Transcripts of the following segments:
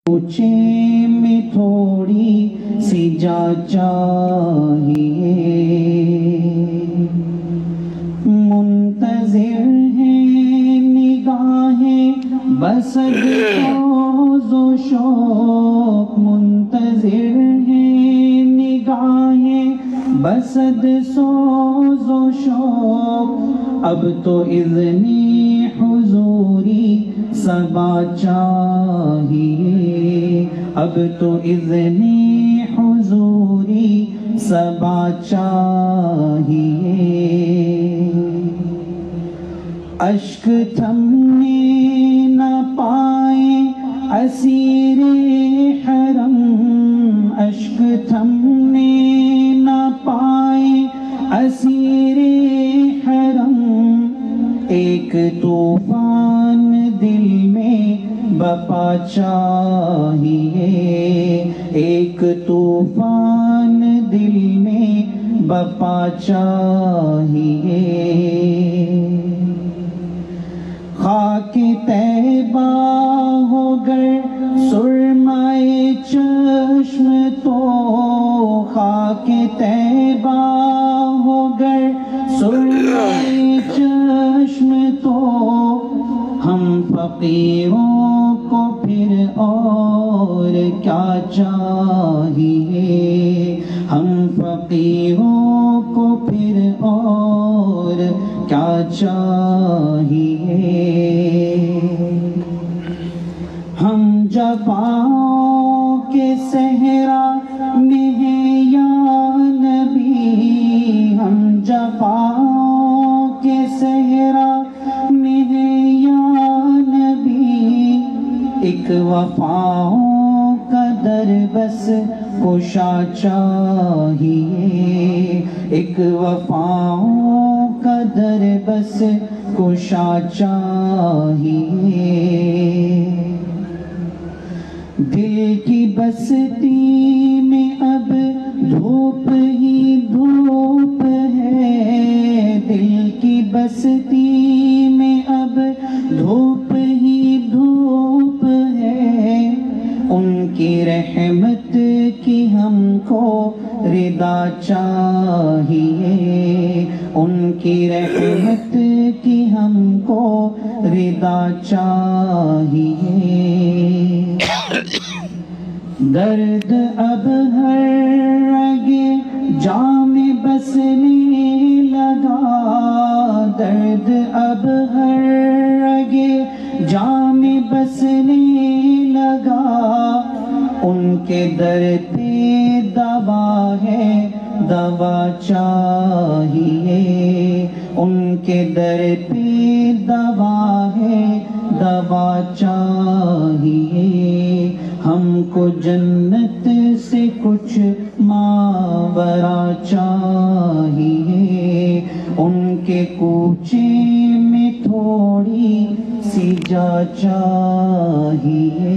کوچے میں تھوڑی سی جا چاہیے، منتظر ہیں نگاہیں بسد سوز و شوق، منتظر ہیں نگاہیں بسد سوز و شوق، اب تو اذنِ حضوری صبا چاہیے، اب تو اذنِ حضوری صبا چاہیے، اشک تھمنے نہ پائیں اسیر حرم، اشک تھمنے نہ پائیں اسیر حرم، ایک طوفان دل میں بپا چاہیے، ایک طوفان دل میں بپا چاہیے، خاک طیبہ ہو گر سرمۂ چشم تو، خاک طیبہ ہو گر سرمۂ چشم تو، ہم فقیروں کو پھر اور کیا چاہیے، ہم فقیروں کو پھر اور کیا چاہیے، ہم جفاؤں کے صحرا میں ہیں یا نبی، ہم جفاؤں کے صحرا میں ہیں یا نبی، ایک وفاؤں کا در بس کشا چاہیے، ایک وفاؤں کا در بس کشا چاہیے، دل کی بستی میں اب دھوپ ہی دھوپ ہے، دل کی بستی میں اب دھوپ ہی دھوپ ہے، ان کی رحمت کی ہم کو ردا چاہیے، ان کی رحمت کی ہم کو ردا چاہیے، درد اب ہر رگ جام بسنے لگا، درد اب ہر رگ جام بسنے لگا، ان کے در پہ دوا ہے دوا چاہیے، ان کے در پہ دوا ہے دوا چاہیے، ہم کو جنت سے کچھ ماورا چاہیے، ان کے کوچے میں تھوڑی سی جا چاہیے۔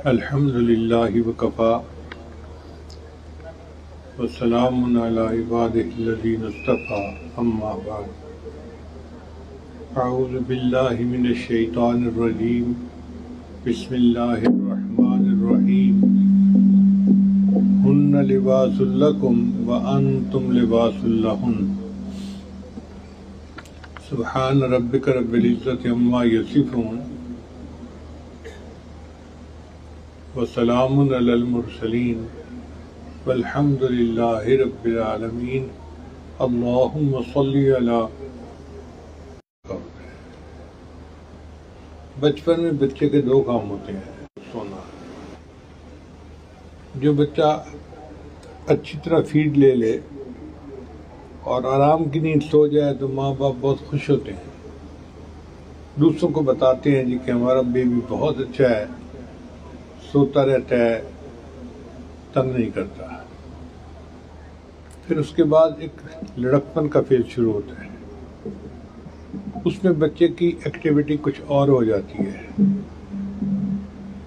الحمدللہ وکفا وسلام علی عبادہ الذین اصطفیٰ، اما بعد، اعوذ باللہ من الشیطان الرجیم، بسم اللہ الرحمن الرحیم ہن لباس لکم وانتم لباس لہن سبحان ربک رب العزت عما یصفون وسلام علی المرسلین والحمد للہ رب العالمین اللہم صلی علی. بچپن میں بچے کے دو کام ہوتے ہیں. سونا، جو بچہ اچھی طرح فیڈ لے لے اور آرام کی نیند سو جائے تو ماں باپ بہت خوش ہوتے ہیں، دوسروں کو بتاتے ہیں جی کہ ہمارا بیبی بہت اچھا ہے، سوتا رہتا ہے، تنگ نہیں کرتا. پھر اس کے بعد ایک لڑکپن کا فیز شروع ہوتا ہے. اس میں بچے کی ایکٹیویٹی کچھ اور ہو جاتی ہے،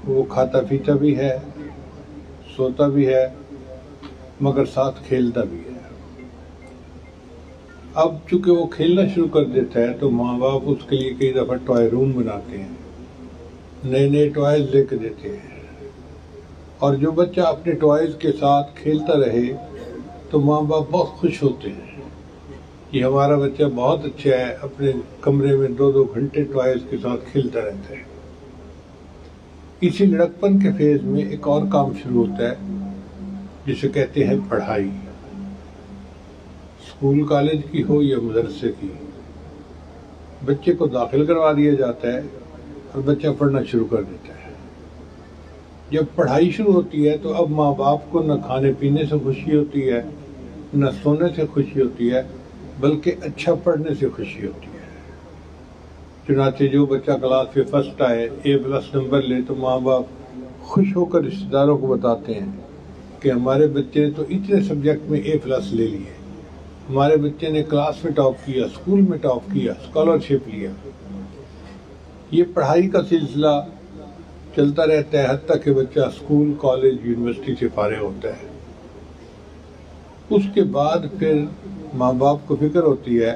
وہ کھاتا پیتا بھی ہے، سوتا بھی ہے، مگر ساتھ کھیلتا بھی ہے. اب چونکہ وہ کھیلنا شروع کر دیتا ہے تو ماں باپ اس کے لیے کئی دفعہ ٹوائے روم بناتے ہیں، نئے نئے ٹوائز لے کے دیتے ہیں. اور جو بچہ اپنے ٹوائز کے ساتھ کھیلتا رہے تو ماں باپ بہت خوش ہوتے ہیں کہ ہمارا بچہ بہت اچھا ہے، اپنے کمرے میں 2-2 گھنٹے ٹوائز کے ساتھ کھیلتا رہتا ہے. اسی لڑکپن کے فیز میں ایک اور کام شروع ہوتا ہے جسے کہتے ہیں پڑھائی. اسکول کالج کی ہو یا مدرسے کی، بچے کو داخل کروا دیا جاتا ہے اور بچہ پڑھنا شروع کر دیتا ہے. جب پڑھائی شروع ہوتی ہے تو اب ماں باپ کو نہ کھانے پینے سے خوشی ہوتی ہے، نہ سونے سے خوشی ہوتی ہے، بلکہ اچھا پڑھنے سے خوشی ہوتی ہے. چنانچہ جو بچہ کلاس میں فرسٹ آئے، A+ نمبر لے، تو ماں باپ خوش ہو کر رشتہ داروں کو بتاتے ہیں کہ ہمارے بچے نے تو اتنے سبجیکٹ میں A+ لے لیے، ہمارے بچے نے کلاس میں ٹاپ کیا، اسکول میں ٹاپ کیا، اسکالرشپ لیا. یہ پڑھائی کا سلسلہ چلتا رہتا ہے حتیٰ کہ بچہ اسکول، کالج، یونیورسٹی سے فارغ ہوتا ہے. اس کے بعد پھر ماں باپ کو فکر ہوتی ہے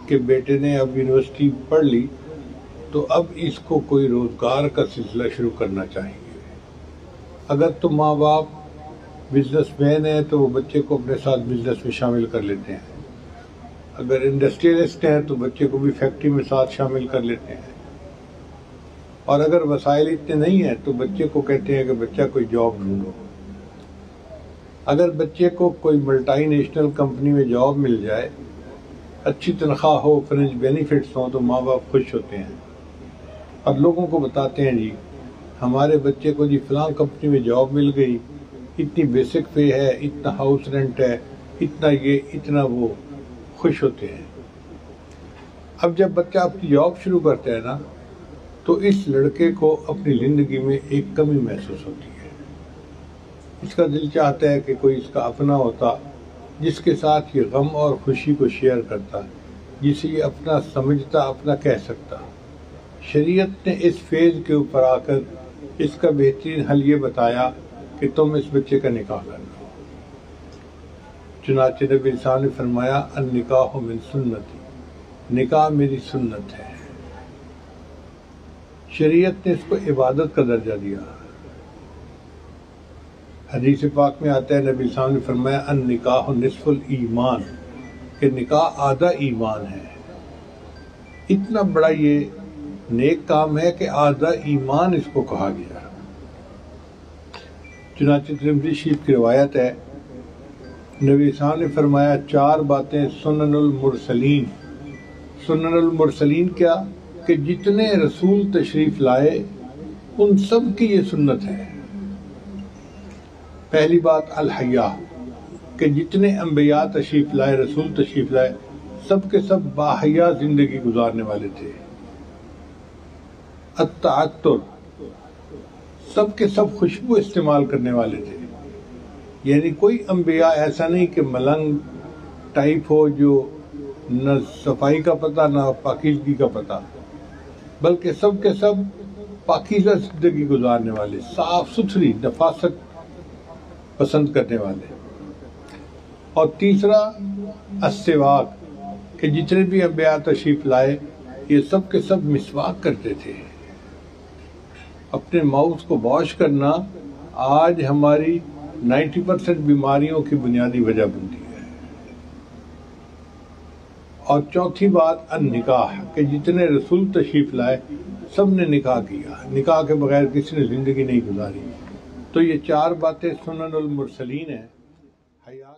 کہ بیٹے نے اب یونیورسٹی پڑھ لی تو اب اس کو کوئی روزگار کا سلسلہ شروع کرنا چاہیے. اگر تو ماں باپ بزنس مین ہیں تو وہ بچے کو اپنے ساتھ بزنس میں شامل کر لیتے ہیں، اگر انڈسٹریلسٹ ہیں تو بچے کو بھی فیکٹری میں ساتھ شامل کر لیتے ہیں، اور اگر وسائل اتنے نہیں ہیں تو بچے کو کہتے ہیں کہ بچہ کوئی جاب ڈھونڈو. اگر بچے کو کوئی ملٹی نیشنل کمپنی میں جاب مل جائے، اچھی تنخواہ ہو، فرنج بینیفٹس ہوں، تو ماں باپ خوش ہوتے ہیں اور لوگوں کو بتاتے ہیں جی ہمارے بچے کو جی فلاں کمپنی میں جاب مل گئی، اتنی بیسک پے ہے، اتنا ہاؤس رینٹ ہے، اتنا یہ، اتنا وہ. خوش ہوتے ہیں. اب جب بچہ اپنی جاب شروع کرتا ہے نا تو اس لڑکے کو اپنی زندگی میں ایک کمی محسوس ہوتی ہے. اس کا دل چاہتا ہے کہ کوئی اس کا اپنا ہوتا جس کے ساتھ یہ غم اور خوشی کو شیئر کرتا، جسے یہ اپنا سمجھتا، اپنا کہہ سکتا. شریعت نے اس فیز کے اوپر آ کر اس کا بہترین حل یہ بتایا کہ تم اس بچے کا نکاح کر لو. چنانچہ نبی صاحب نے فرمایا النکاح من سنتی، نکاح میری سنت ہے. شریعت نے اس کو عبادت کا درجہ دیا. حدیث پاک میں آتا ہے نبی صاحب نے فرمایا النکاح نصف الایمان، کہ نکاح آدھا ایمان ہے. اتنا بڑا یہ نیک کام ہے کہ آدھا ایمان اس کو کہا گیا. چنانچہ ترمذی شریف کی روایت ہے نبی صاحب نے فرمایا 4 باتیں سنن المرسلین. سنن المرسلین کیا؟ کہ جتنے رسول تشریف لائے ان سب کی یہ سنت ہے. پہلی بات الحیا، کہ جتنے انبیاء تشریف لائے، رسول تشریف لائے، سب کے سب باحیا زندگی گزارنے والے تھے. التعطر، سب کے سب خوشبو استعمال کرنے والے تھے. یعنی کوئی انبیاء ایسا نہیں کہ ملنگ ٹائپ ہو جو نہ صفائی کا پتہ نہ پاکیزگی کا پتہ، بلکہ سب کے سب پاکیزہ زندگی گزارنے والے، صاف ستھری، نفاست پسند کرنے والے. اور تیسرا السواک، کہ جتنے بھی انبیاء تشریف لائے یہ سب کے سب مسواک کرتے تھے. اپنے ماؤس کو واش کرنا آج ہماری 90% بیماریوں کی بنیادی وجہ بنتی ہے۔ اور چوتھی بات النکاح، کہ جتنے رسول تشریف لائے سب نے نکاح کیا، نکاح کے بغیر کسی نے زندگی نہیں گزاری۔ تو یہ 4 باتیں سنن المرسلین ہیں۔ حیا